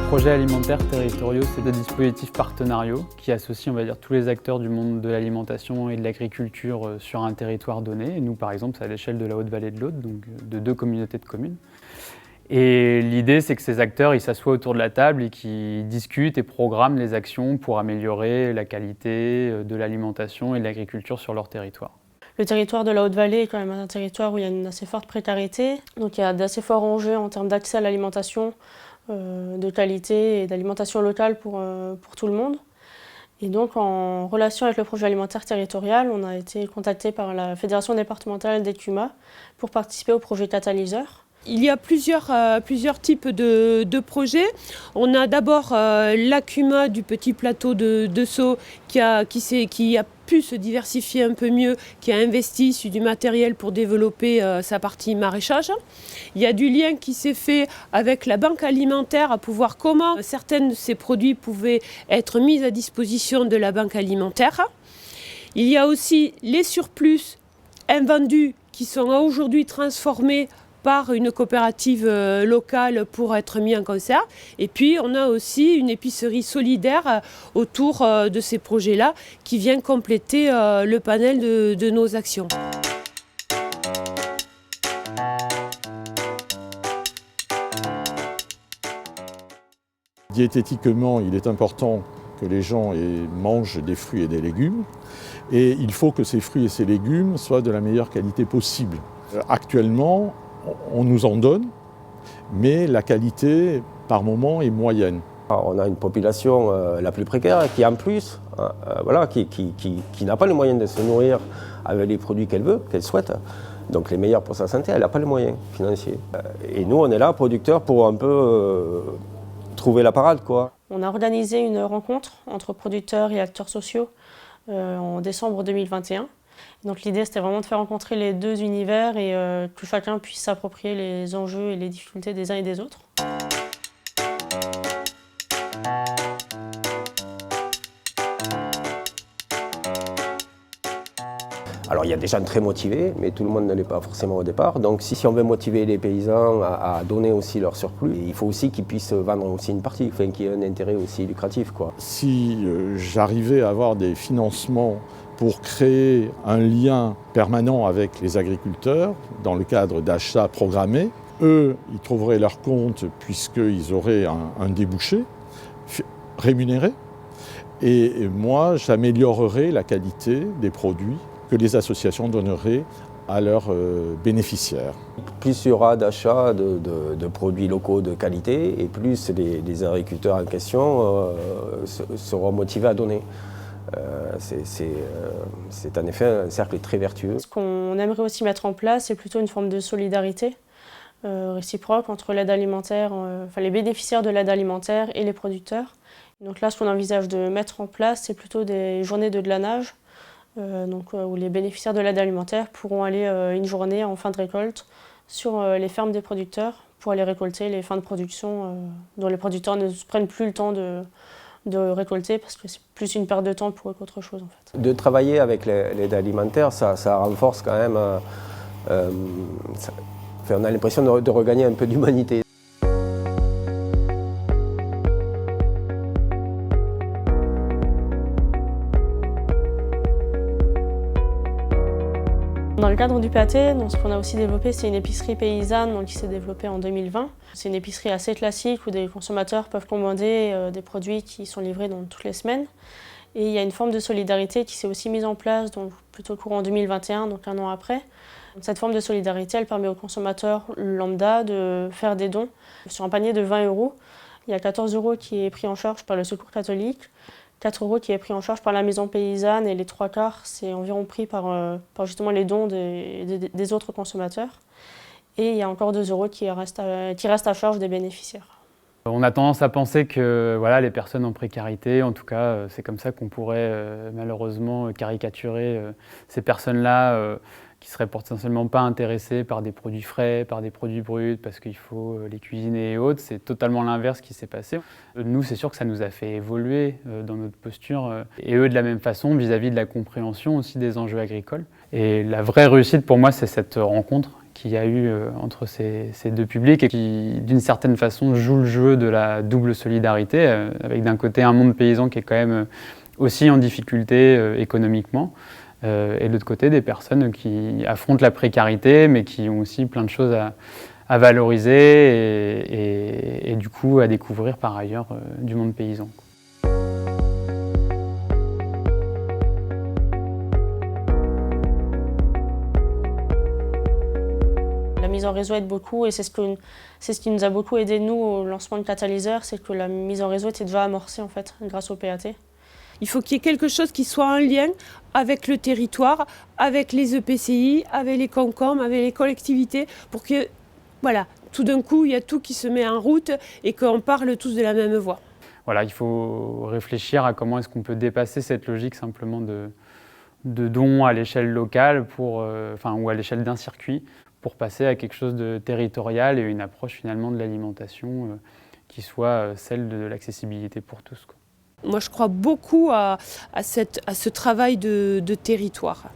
projets alimentaires territoriaux, c'est des dispositifs partenariaux qui associent, on va dire, tous les acteurs du monde de l'alimentation et de l'agriculture sur un territoire donné. Et nous, par exemple, c'est à l'échelle de la Haute-Vallée de l'Aude, donc de 2 communautés de communes. Et l'idée, c'est que ces acteurs ils s'assoient autour de la table et qu'ils discutent et programment les actions pour améliorer la qualité de l'alimentation et de l'agriculture sur leur territoire. Le territoire de la Haute-Vallée est quand même un territoire où il y a une assez forte précarité. Donc il y a d'assez forts enjeux en termes d'accès à l'alimentation, de qualité et d'alimentation locale pour tout le monde. Et donc en relation avec le projet alimentaire territorial, on a été contacté par la Fédération départementale d'Écuma pour participer au projet Catalyseur. Il y a plusieurs types de projets. On a d'abord l'Acuma du petit plateau de Sceaux qui a pu se diversifier un peu mieux, qui a investi sur du matériel pour développer sa partie maraîchage. Il y a du lien qui s'est fait avec la banque alimentaire à pouvoir comment certains de ces produits pouvaient être mis à disposition de la banque alimentaire. Il y a aussi les surplus invendus qui sont aujourd'hui transformés par une coopérative locale pour être mis en concert. Et puis on a aussi une épicerie solidaire autour de ces projets-là qui vient compléter le panel de nos actions. Diététiquement, il est important que les gens mangent des fruits et des légumes. Et il faut que ces fruits et ces légumes soient de la meilleure qualité possible. Actuellement, on nous en donne, mais la qualité, par moment, est moyenne. On a une population la plus précaire qui, en plus, qui n'a pas les moyens de se nourrir avec les produits qu'elle veut, qu'elle souhaite. Donc les meilleurs pour sa santé, elle n'a pas les moyens financiers. Et nous, on est là, producteurs, pour un peu trouver la parade, quoi. On a organisé une rencontre entre producteurs et acteurs sociaux en décembre 2021. Donc l'idée, c'était vraiment de faire rencontrer les deux univers et que chacun puisse s'approprier les enjeux et les difficultés des uns et des autres. Alors il y a des gens très motivés, mais tout le monde ne l'est pas forcément au départ. Donc si on veut motiver les paysans à donner aussi leur surplus, il faut aussi qu'ils puissent vendre aussi une partie, enfin, qu'il y ait un intérêt aussi lucratif, quoi. Si j'arrivais à avoir des financements pour créer un lien permanent avec les agriculteurs dans le cadre d'achats programmés, eux, ils trouveraient leur compte puisqu'ils auraient un débouché rémunéré. Et moi, j'améliorerais la qualité des produits que les associations donneraient à leurs bénéficiaires. Plus il y aura d'achats de produits locaux de qualité, et plus les agriculteurs en question seront motivés à donner. C'est en effet un cercle très vertueux. Ce qu'on aimerait aussi mettre en place, c'est plutôt une forme de solidarité réciproque entre l'aide alimentaire, les bénéficiaires de l'aide alimentaire et les producteurs. Donc là, ce qu'on envisage de mettre en place, c'est plutôt des journées de glanage, où les bénéficiaires de l'aide alimentaire pourront aller une journée en fin de récolte sur les fermes des producteurs pour aller récolter les fins de production dont les producteurs ne prennent plus le temps de récolter parce que c'est plus une perte de temps pour eux qu'autre chose, en fait. De travailler avec l'aide alimentaire, ça renforce quand même, on a l'impression de regagner un peu d'humanité. Dans le cadre du PAT, ce qu'on a aussi développé, c'est une épicerie paysanne qui s'est développée en 2020. C'est une épicerie assez classique où des consommateurs peuvent commander des produits qui sont livrés toutes les semaines. Et il y a une forme de solidarité qui s'est aussi mise en place plutôt courant 2021, donc un an après. Cette forme de solidarité, elle permet aux consommateurs lambda de faire des dons. Sur un panier de 20 €, il y a 14 € qui est pris en charge par le Secours catholique, 4 € qui est pris en charge par la maison paysanne et les 3/4, c'est environ pris par justement les dons des autres consommateurs. Et il y a encore 2 € qui restent à charge des bénéficiaires. On a tendance à penser que les personnes en précarité, en tout cas, c'est comme ça qu'on pourrait malheureusement caricaturer ces personnes-là qui seraient potentiellement pas intéressées par des produits frais, par des produits bruts, parce qu'il faut les cuisiner et autres. C'est totalement l'inverse qui s'est passé. Nous, c'est sûr que ça nous a fait évoluer dans notre posture, et eux de la même façon vis-à-vis de la compréhension aussi des enjeux agricoles. Et la vraie réussite pour moi, c'est cette rencontre qu'il y a eu entre ces deux publics et qui, d'une certaine façon, joue le jeu de la double solidarité, avec d'un côté un monde paysan qui est quand même aussi en difficulté économiquement, et de l'autre côté des personnes qui affrontent la précarité, mais qui ont aussi plein de choses à valoriser et du coup à découvrir par ailleurs du monde paysan. La mise en réseau aide beaucoup et c'est ce qui nous a beaucoup aidé nous au lancement de Catalyseur, c'est que la mise en réseau était déjà amorcée en fait grâce au PAT. Il faut qu'il y ait quelque chose qui soit en lien avec le territoire, avec les EPCI, avec les COMCOM, avec les collectivités, pour que, voilà, tout d'un coup, il y a tout qui se met en route et qu'on parle tous de la même voix. Voilà, il faut réfléchir à comment est-ce qu'on peut dépasser cette logique simplement de dons à l'échelle locale ou à l'échelle d'un circuit pour passer à quelque chose de territorial et une approche finalement de l'alimentation qui soit celle de l'accessibilité pour tous, quoi. Moi, je crois beaucoup à ce travail de territoire.